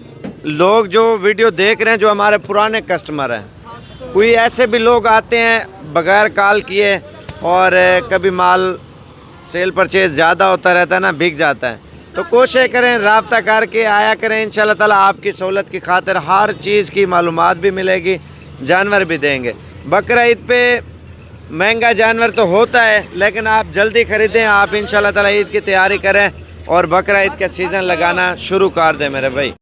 लोग जो वीडियो देख रहे हैं, जो हमारे पुराने कस्टमर हैं, कोई ऐसे भी लोग आते हैं बगैर कॉल किए और कभी माल सेल परचेज ज़्यादा होता रहता है ना, बिक जाता है। तो कोशिश करें, रब्ता करके आया करें। इंशाल्लाह ताला आपकी सहूलत की खातिर हर चीज़ की मालूमात भी मिलेगी, जानवर भी देंगे। बकरा ईद पे महंगा जानवर तो होता है, लेकिन आप जल्दी ख़रीदें। आप इंशाल्लाह ताला ईद की तैयारी करें और बकरा ईद का सीज़न लगाना शुरू कर दें मेरे भाई।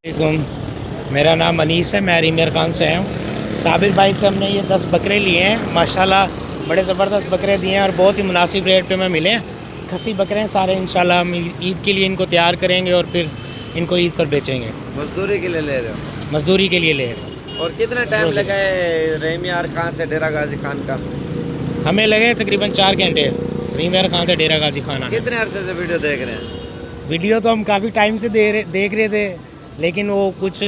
मेरा नाम अनीस है, मैं रीमियर खान से आया हूँ। साबिर भाई से हमने ये 10 बकरे लिए हैं, माशाल्लाह बड़े ज़बरदस्त बकरे दिए हैं और बहुत ही मुनासिब रेट पे में मिले हैं। खसी बकरे हैं सारे, इंशाल्लाह हम ईद के लिए इनको तैयार करेंगे और फिर इनको ईद पर बेचेंगे। मजदूरी के लिए ले रहे हो? मजदूरी के लिए ले रहे हैं। और कितना टाइम लगा है रीमियर खान से डेरा गाजी खान का? हमें लगे तकरीबन 4 घंटे रीमियर खान से डेरा गाजी खान आने। कितने अरसे से वीडियो देख रहे हैं? वीडियो तो हम काफ़ी टाइम से देख रहे थे, लेकिन वो कुछ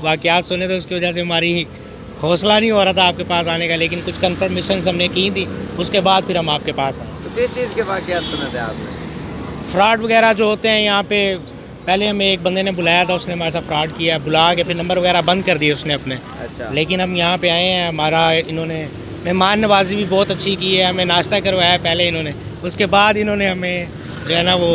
वाक़यात सुने थे, उसकी वजह से हमारी हौसला नहीं हो रहा था आपके पास आने का। लेकिन कुछ कंफर्मेशन हमने की थी, उसके बाद फिर हम आपके पास आए। तो किस चीज़ के वाक़यात सुने थे आपने? फ्रॉड वगैरह जो होते हैं यहाँ पे, पहले हमें एक बंदे ने बुलाया था, उसने हमारे साथ फ्रॉड किया, बुला के फिर नंबर वगैरह बंद कर दिए उसने अपने। अच्छा। लेकिन हम यहाँ पे आए हैं, हमारा इन्होंने मेहमान नवाजी भी बहुत अच्छी की है, हमें नाश्ता करवाया पहले इन्होंने, उसके बाद इन्होंने हमें जो है ना वो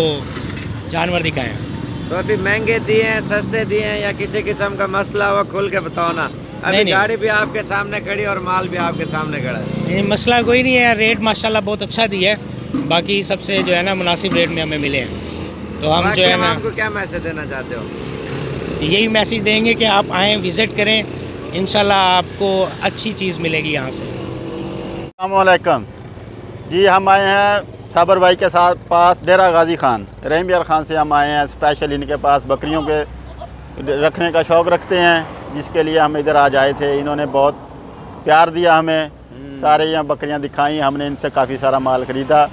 जानवर दिखाए हैं। तो अभी महंगे दिए हैं, सस्ते दिए हैं, या किसी किस्म का मसला हुआ खुल के बताओ ना। अभी नहीं। गाड़ी भी आपके सामने खड़ी और माल भी आपके सामने खड़ा है। नहीं, मसला कोई नहीं है, रेट माशाल्लाह बहुत अच्छा दिया है, बाकी सबसे जो है ना मुनासिब रेट में हमें मिले हैं। तो हम बाकी जो है हम ना आपको क्या मैसेज देना चाहते हो? यही मैसेज देंगे कि आप आएँ, विज़िट करें, इंशाल्लाह आपको अच्छी चीज़ मिलेगी यहाँ से। अस्सलामुअलैकुम जी, हम आए हैं साबर भाई के साथ पास डेरा गाजी खान, रीमियर खान से हम आए हैं। स्पेशल इनके पास बकरियों के रखने का शौक़ रखते हैं, जिसके लिए हम इधर आज आए थे। इन्होंने बहुत प्यार दिया हमें, सारे यहाँ बकरियाँ दिखाई, हमने इनसे काफ़ी सारा माल ख़रीदा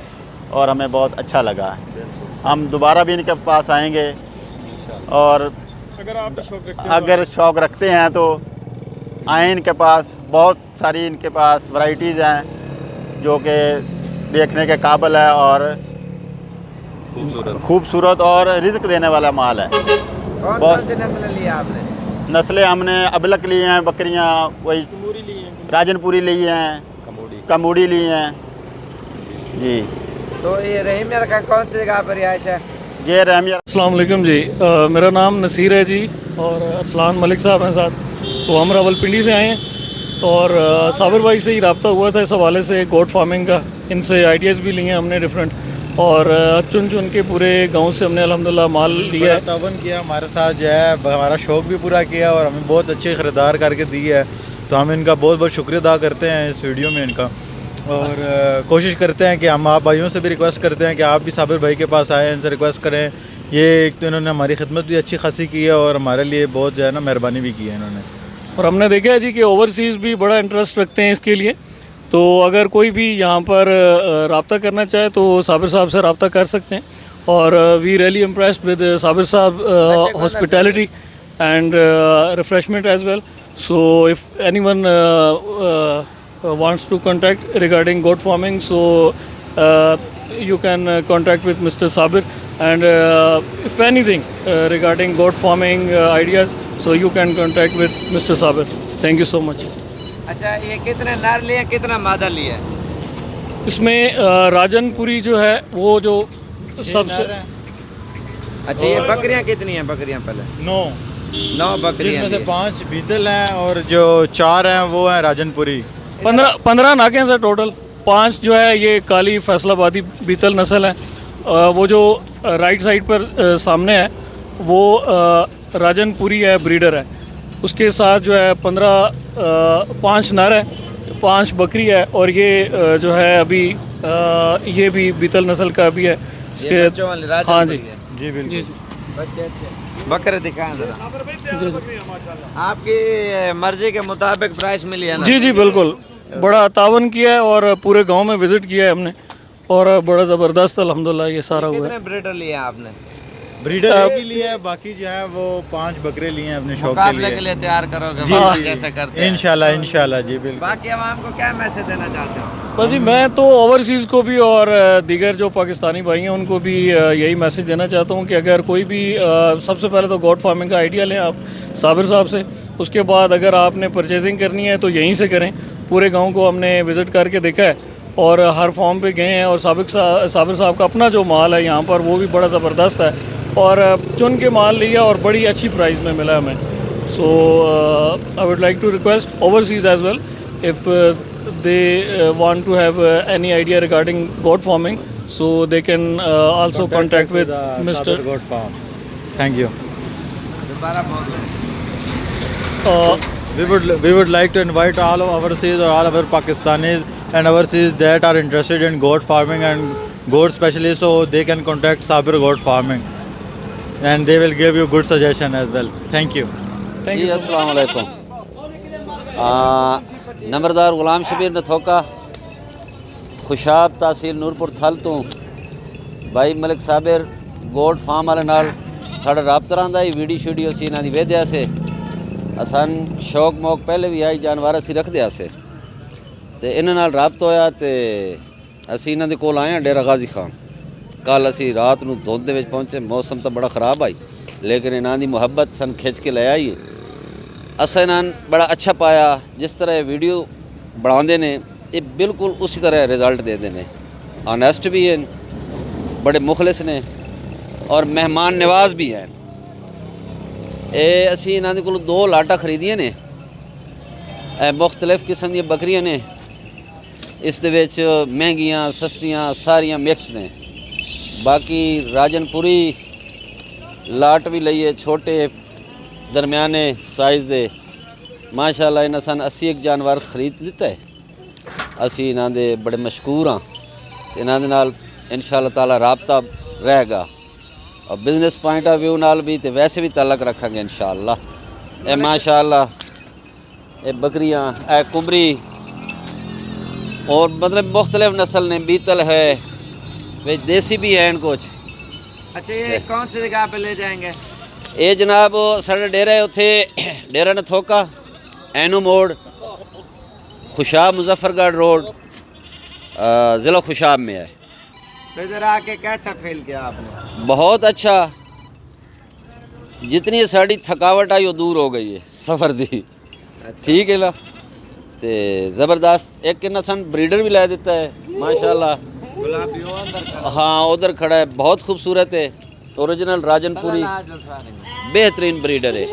और हमें बहुत अच्छा लगा। हम दोबारा भी इनके पास आएंगे और अगर शौक़ रखते हैं तो आएँ इनके पास। बहुत सारी इनके पास वैरायटीज़ हैं जो कि देखने के काबिल है और खूबसूरत और रिज़्क देने वाला माल है। कौन सी नस्लें ली आपने? नस्लें हमने अबलक ली हैं, बकरियां वही राजनपुरी ली हैं, कमूड़ी ली हैं जी। तो ये रीमियर का कौन सी जगह पर रिहाइश है? ये रीमियर। अस्सलाम वालेकुम जी, मेरा नाम नसीर है जी और असलान मलिक साहब हैं साथ। तो हम रावलपिंडी से आए हैं और साबिर भाई से ही रब्ता हुआ था इस हवाले से गोट फार्मिंग का। इनसे आइडियाज़ भी लिए हैं हमने डिफरेंट, और चुन के पूरे गांव से हमने अल्हम्दुलिल्लाह माल लिया है। तावन किया हमारे साथ जो है, हमारा शौक़ भी पूरा किया और हमें बहुत अच्छे ख़रीदार करके दी है। तो हम इनका बहुत बहुत शुक्रिया अदा करते हैं इस वीडियो में इनका, और कोशिश करते हैं कि हम आप भाइयों से भी रिक्वेस्ट करते हैं कि आप भी साबिर भाई के पास आएँ, इनसे रिक्वेस्ट करें। ये एक तो इन्होंने हमारी खिदमत भी अच्छी खासी की है और हमारे लिए बहुत जो है ना मेहरबानी भी की है इन्होंने। और हमने देखा है जी कि ओवरसीज़ भी बड़ा इंटरेस्ट रखते हैं इसके लिए। तो अगर कोई भी यहाँ पर रब्ता करना चाहे तो साबिर साहब से रब्ता कर सकते हैं। और we really impressed with Sabir sahab hospitality and refreshment as well. So if anyone wants to contact regarding goat farming, so you can contact with Mr. Sabir, and if anything regarding goat farming ideas, so you can contact with Mr. Sabir. Thank you so much. अच्छा, ये कितने नर लिए, कितना मादा लिया? इसमें राजनपुरी जो है वो जो सबसे। अच्छा, ये बकरियां कितनी हैं? बकरियां पहले 9 बकरियां, जिसमें से 5 बीतल हैं और जो 4 हैं वो हैं राजनपुरी। 15 नाके से टोटल। 5 जो है ये काली फैसलाबादी बीतल नस्ल है। वो जो राइट साइड पर सामने है वो राजनपुरी है, ब्रीडर है। उसके साथ जो है 5 नर है, 5 बकरी है, और ये जो है अभी ये भी बीतल नस्ल का भी है। इसके हाँ जी जी बिल्कुल। बच्चे अच्छे बकरे दिखाएं जरा। आपकी मर्जी के मुताबिक प्राइस मिली है ना? जी जी बिल्कुल, बड़ा तावन किया है और पूरे गांव में विज़िट किया है हमने, और बड़ा ज़बरदस्त अल्हम्दुलिल्लाह ये सारा हुआ है। कितने ब्रीडर लिए आपने? ब्रीडर एक ही लिए, बाकी जो है वो 5 बकरे लिए हैं अपने शौक के लिए तैयार करोगे जी, कैसे करते हैं? इंशाल्लाह जी बिल्कुल। बाकी हम आपको क्या मैसेज देना चाहते हो? बस जी, मैं तो ओवरसीज़ को भी और दीगर जो पाकिस्तानी भाई हैं उनको भी यही मैसेज देना चाहता हूँ कि अगर कोई भी सबसे पहले तो गोट फार्मिंग का आइडिया लें आप साबिर साहब से। उसके बाद अगर आपने परचेजिंग करनी है तो यहीं से करें। पूरे गांव को हमने विज़िट करके देखा है और हर फॉर्म पे गए हैं, और साबिर साहब का अपना जो माल है यहाँ पर वो भी बड़ा ज़बरदस्त है। और चुन के माल लिया और बड़ी अच्छी प्राइस में मिला हमें। So I would like to request overseas as well if they want to have any idea regarding goat farming, so they can also contact with Mr. Goat Farm. Thank you. We would like to invite all of overseas or all of our Pakistanis and overseas that are interested in goat farming and goat specialists, so they can contact Sabir Goat Farming and they will give you good suggestion as well. Thank you. Thank you. अस्सलाम वालेकुम। नंबरदार गुलाम शबीर नथोका, खुशाब तहसील नूरपुर थल तो भाई मलिक साबिर गोट फार्म वाले नाल साड़ा राबता रहा ही वीडियो शीडियो सी इन्हों की वेदया से असन शौक मौक पहले भी आई जानवर असी रखते से तो इन्हों नाल राबता होया तो असी इन्हों के कोल आए हैं डेरा गाजी खान। कल असी रात को धुंध दे विच पहुंचे, मौसम तो बड़ा ख़राब आई लेकिन इन्हों की मुहब्बत सन खिंच के ले आई। असा इन्हों बड़ा अच्छा पाया, जिस तरह वीडियो बनाते ने ये बिल्कुल उसी तरह रिजल्ट देते हैं। ऑनेस्ट भी हैं, बड़े मुखलिस ने और मेहमान नवाज भी हैं। ये असी इन्हों को 2 लाटा खरीदिया ने, मुख्तलिफ किस्म दी बकरियां ने, इस दे विच महंगियां सस्तियां सारियां मिक्स ने। बाकी राजनपुरी लाट भी लईए, छोटे दरमियाने साइज़ दे माशाअल्लाह इन्हें सन 80 जानवर खरीद दिता है। असी इन्हों दे बड़े मशहूर हाँ, इन्हों दे नाल इंशाअल्लाह ताला राबता रहेगा और बिजनेस पॉइंट ऑफ व्यू नाल भी तो वैसे भी तलक रखेंगे इंशाअल्लाह। ए माशाअल्लाह ये बकरियां ए कुमरी और मतलब मुख्तलिफ नस्ल ने, बीतल है, वे देसी भी हैं कुछ। अच्छा ये कौन सी जगह पे ले जाएंगे? ये जनाब साढ़े डेरा है, उथे डेरा नथोका एनो मोड़ खुशाब मुजफ्फरगढ़ रोड ज़िला खुशाब में है। तो इधर आके कैसा फील किया आपने? बहुत अच्छा, जितनी साड़ी थकावट आई वो दूर हो गई है सफ़र दी। ठीक है ला तो ज़बरदस्त। एक किन्ना सन ब्रीडर भी ला देता है माशाल्लाह। हाँ उधर खड़ा है, बहुत खूबसूरत है, ओरिजिनल राजनपुरी बेहतरीन ब्रीडर है।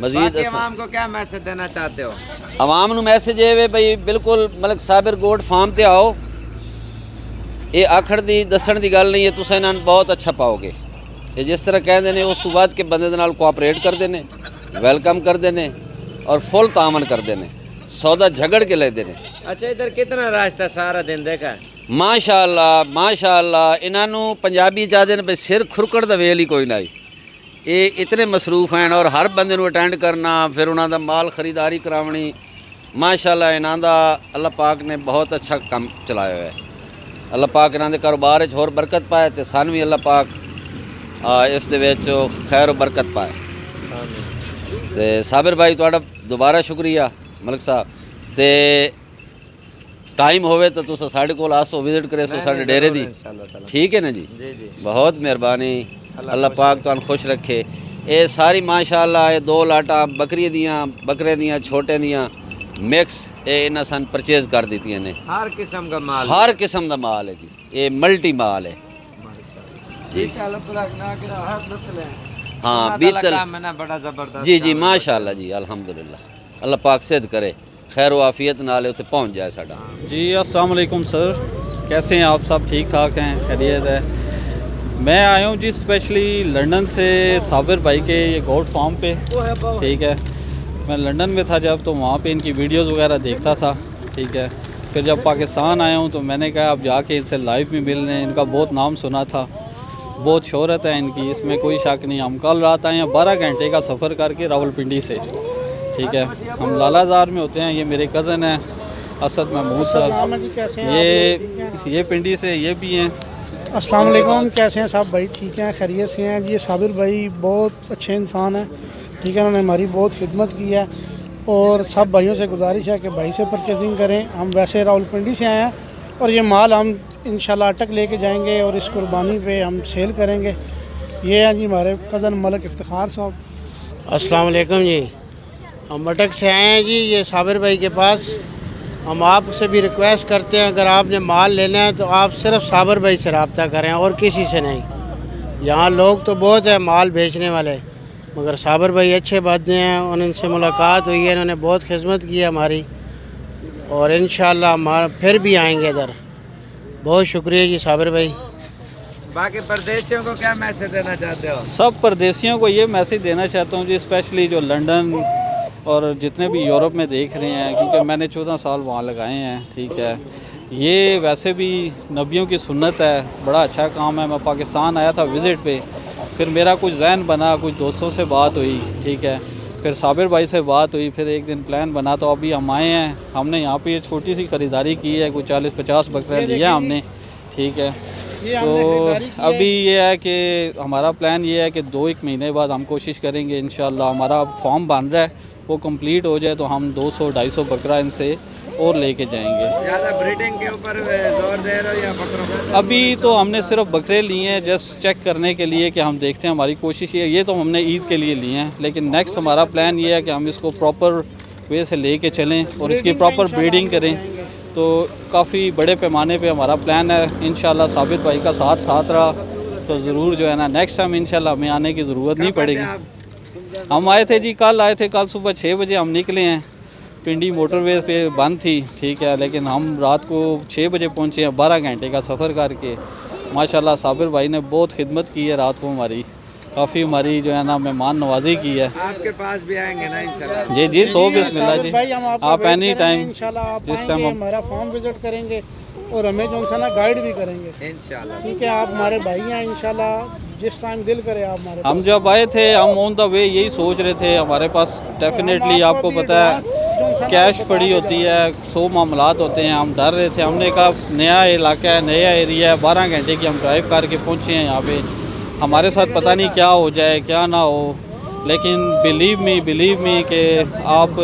मजीद आवाम को क्या मैसेज देना चाहते हो? आवाम नू मैसेज है भाई बिल्कुल मलिक साबिर गोट फार्म ते आओ। ये आखड़ दी दसन दी गल नहीं है, तुस इन्हां बहुत अच्छा पाओगे। ये जिस तरह कहते हैं उस तो बाद के बंदे दे नाल कोऑपरेट करते हैं, वेलकम करते हैं और फुल तामन करते हैं, सौदा झगड़ के लेते हैं। अच्छा इधर कितना रास्ता सारा दिन देखा? माशाअल्लाह माशाअल्लाह। इन्हों पंजाबी चाहते हैं भाई सिर खुरकड़ दा वेल ही कोई ना। ये इतने मसरूफ हैं और हर बंदे नूं अटेंड करना, फिर उन्होंने माल खरीदारी करावनी। माशाअल्लाह इन्हों दा अल्लाह पाक ने बहुत अच्छा काम चलाया है। अल्लाह पाक इन्हों के कारोबार होर बरकत पाए तो सन भी अल्लाह पाक इस दे विच खैर बरकत पाए। तो साबिर भाई तुहाडा दोबारा शुक्रिया मलिक साहब। तो टाइम होवे तो तुस साढ़े कोल आसो, विजिट करे सो साढ़े डेरे दी। ठीक है ना जी? बहुत मेहरबानी, अल्लाह पाक तुहानू खुश रखे। ये सारी माशाअल्लाह ये 2 लाटा बकरी दियाँ बकरे दियाँ छोटे दियाँ मिक्स ये इन्हें सन परचेज कर दी ने। हर किस्म का माल, हर किस्म का माल है जी, ये मल्टी माल है जी। हाँ बीतल बड़ा ज़बरदस्त जी जी माशाअल्लाह जी अल्हम्दुलिल्लाह। अल्लाह पाक सेहत करे, खैर वाफियत नाल उत्ते पहुँच जाए साडा। जी अस्सलाम वालेकुम सर, कैसे हैं आप? सब ठीक ठाक हैं, खैरियत है? मैं आया हूँ जी स्पेशली लंदन से साबिर भाई के ये गोट फार्म पे। ठीक है, मैं लंदन में था जब, तो वहाँ पे इनकी वीडियोस वगैरह देखता था। ठीक है, फिर जब पाकिस्तान आया हूँ तो मैंने कहा अब जाके इनसे लाइव भी मिल रहे हैं। इनका बहुत नाम सुना था, बहुत शोहरत है इनकी, इसमें कोई शक नहीं। हम कल रात आए हैं 12 घंटे का सफ़र करके रावलपिंडी से। ठीक है, हम लालाजार में होते हैं। ये मेरे कज़न हैं असद महमूद साहब, ये पिंडी से ये भी हैं। अस्सलाम वालेकुम, कैसे हैं सब भाई? ठीक हैं, खैरियत से हैं? ये साबिर भाई बहुत अच्छे इंसान हैं। ठीक है, उन्होंने हमारी बहुत खिदमत की है और सब भाइयों से गुजारिश है कि भाई से परचेजिंग करें। हम वैसे रावलपिंडी से आए हैं और ये माल हम इंशाल्लाह अटक लेके जाएंगे और इस कुर्बानी पे हम सेल करेंगे। ये हैं जी हमारे कज़न मलिक इफ्तिखार साहब। अस्सलाम वालेकुम जी, हम अटक से आए हैं जी ये साबिर भाई के पास। हम आपसे भी रिक्वेस्ट करते हैं अगर आपने माल लेना है तो आप सिर्फ साबिर भाई से रब्ता करें और किसी से नहीं। यहाँ लोग तो बहुत है माल बेचने वाले, मगर साबिर भाई अच्छे बंदे हैं, उनसे मुलाकात हुई है, इन्होंने बहुत खिदमत की है हमारी, और इंशाल्लाह हमारा फिर भी आएंगे इधर। बहुत शुक्रिया जी साबिर भाई। बाकी परदेशियों को क्या मैसेज देना चाहते हो? सब परदेशियों को ये मैसेज देना चाहता हूँ जी, स्पेशली जो लंदन और जितने भी यूरोप में देख रहे हैं, क्योंकि मैंने 14 साल वहाँ लगाए हैं, ठीक है। ये वैसे भी नबियों की सुन्नत है, बड़ा अच्छा काम है। मैं पाकिस्तान आया था विज़िट पे, फिर मेरा कुछ जहन बना, कुछ दोस्तों से बात हुई, ठीक है, फिर साबिर भाई से बात हुई, फिर एक दिन प्लान बना, तो अभी हम आए हैं। हमने यहाँ पे ये छोटी सी ख़रीदारी की है, कुछ 40-50 बकरे लिए हमने, ठीक है। तो अभी ये है कि हमारा प्लान ये है कि 2-1 महीने बाद हम कोशिश करेंगे इंशाल्लाह, हमारा फॉर्म बन रहा है वो कंप्लीट हो जाए तो हम 200-250 बकरा इनसे और लेके जाएंगे। ज़्यादा ब्रीडिंग के ऊपर जोर दे रहे हो या बकरों पर? अभी तो हमने सिर्फ बकरे लिए हैं जस्ट चेक करने के लिए कि हम देखते हैं, हमारी कोशिश ये तो हमने ईद के लिए लिए हैं, लेकिन नेक्स्ट हमारा प्लान ये है कि हम इसको प्रॉपर वे से लेके चलें और इसकी प्रॉपर ब्रीडिंग करें। तो काफ़ी बड़े पैमाने पे हमारा प्लान है। इंशाल्लाह साबिर भाई का साथ रहा तो ज़रूर जो है ना नेक्स्ट टाइम इंशाल्लाह हमें आने की ज़रूरत नहीं पड़ेगी। हम आए थे जी, कल आए थे, कल सुबह 6 बजे हम निकले हैं। पिंडी मोटरवेज़ पे बंद थी, ठीक है, लेकिन हम रात को 6 बजे पहुँचे हैं 12 घंटे का सफ़र करके। माशाल्लाह साबिर भाई ने बहुत खिदमत की है रात को हमारी, काफ़ी हमारी जो है ना मेहमान नवाजी की है। आपके पास भी आएंगे ना इंशाल्लाह? जी जी, 100 बिस्मिल्लाह जी, आप एनी टाइम जिस टाइम हमारा फॉर्म विजिट करेंगे और हमें जो है ना गाइड भी करेंगे इंशाल्लाह। ठीक है, आप हमारे भाई हैं, इंशाल्लाह जिस टाइम दिल करे आप हमारे। हम जब आए थे हम ऑन द वे यही सोच रहे थे, हमारे पास डेफिनेटली आपको पता है कैश पड़ी होती है, 100 मामलात होते हैं, हम डर रहे थे। हमने कहा नया इलाका है, नया एरिया है, 12 घंटे की हम ड्राइव करके पहुँचे हैं यहाँ पे, हमारे साथ पता नहीं क्या हो जाए क्या ना हो, लेकिन बिलीव मी कि आप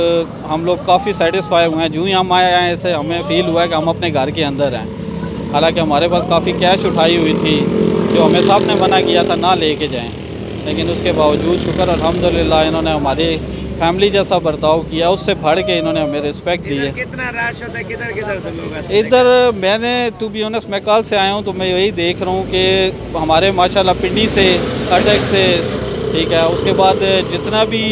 हम लोग काफ़ी सेटिस्फाई हुए हैं। जो ही हम आए हैं ऐसे हमें फ़ील हुआ है कि हम अपने घर के अंदर हैं। हालांकि हमारे पास काफ़ी कैश उठाई हुई थी जो हमें साहब ने मना किया था ना लेके जाएं, लेकिन उसके बावजूद शुक्र अल्हम्दुलिल्लाह इन्होंने हमारे फैमिली जैसा बर्ताव किया, उससे बढ़ के इन्होंने हमें रिस्पेक्ट दी है। कितना रश होता है, किधर से लोग आते हैं? इधर मैंने टू बी ऑनेस्ट मैं कल से आया हूँ तो मैं यही देख रहा हूँ कि हमारे माशाल्लाह पिंडी से, अटक से, ठीक है, उसके बाद जितना भी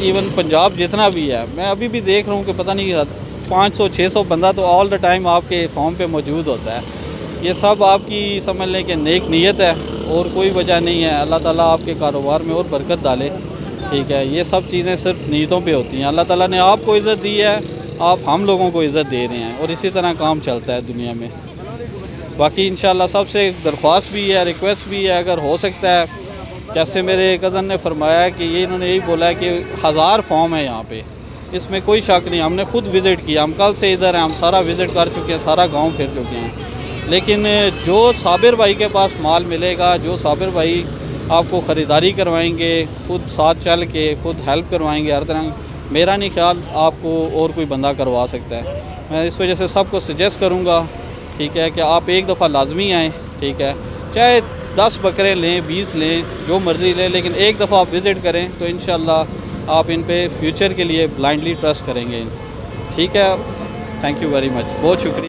इवन पंजाब जितना भी है, मैं अभी भी देख रहा हूँ कि पता नहीं 500-600 बंदा तो ऑल द टाइम आपके फॉर्म पे मौजूद होता है। ये सब आपकी समझ लें कि नेक नीयत है और कोई वजह नहीं है। अल्लाह ताला आपके कारोबार में और बरकत डाले, ठीक है। ये सब चीज़ें सिर्फ नीयतों पे होती हैं। अल्लाह ताला ने आपको इज़्ज़त दी है, आप हम लोगों को इज़्ज़त दे रहे हैं और इसी तरह काम चलता है दुनिया में। बाकी इंशाल्लाह सबसे दरख्वास्त भी है, रिक्वेस्ट भी है, अगर हो सकता है, जैसे मेरे कज़न ने फरमाया कि ये इन्होंने यही बोला है कि 1000 फॉर्म है यहाँ पे, इसमें कोई शक नहीं, हमने ख़ुद विज़िट किया, हम कल से इधर हैं, हम सारा विज़िट कर चुके हैं, सारा गाँव फिर चुके हैं। लेकिन जो साबिर भाई के पास माल मिलेगा, जो साबिर भाई आपको ख़रीदारी करवाएंगे, ख़ुद साथ चल के ख़ुद हेल्प करवाएंगे हर तरह, मेरा नहीं ख्याल आपको और कोई बंदा करवा सकता है। मैं इस वजह से सबको सजेस्ट करूँगा, ठीक है, कि आप एक दफ़ा लाजमी आएँ, ठीक है, चाहे 10 बकरे लें, 20 लें, जो मर्ज़ी लें, लेकिन एक दफ़ा आप विज़िट करें तो इंशाल्लाह आप इन पे फ्यूचर के लिए ब्लाइंडली ट्रस्ट करेंगे, ठीक है। थैंक यू वेरी मच, बहुत शुक्रिया।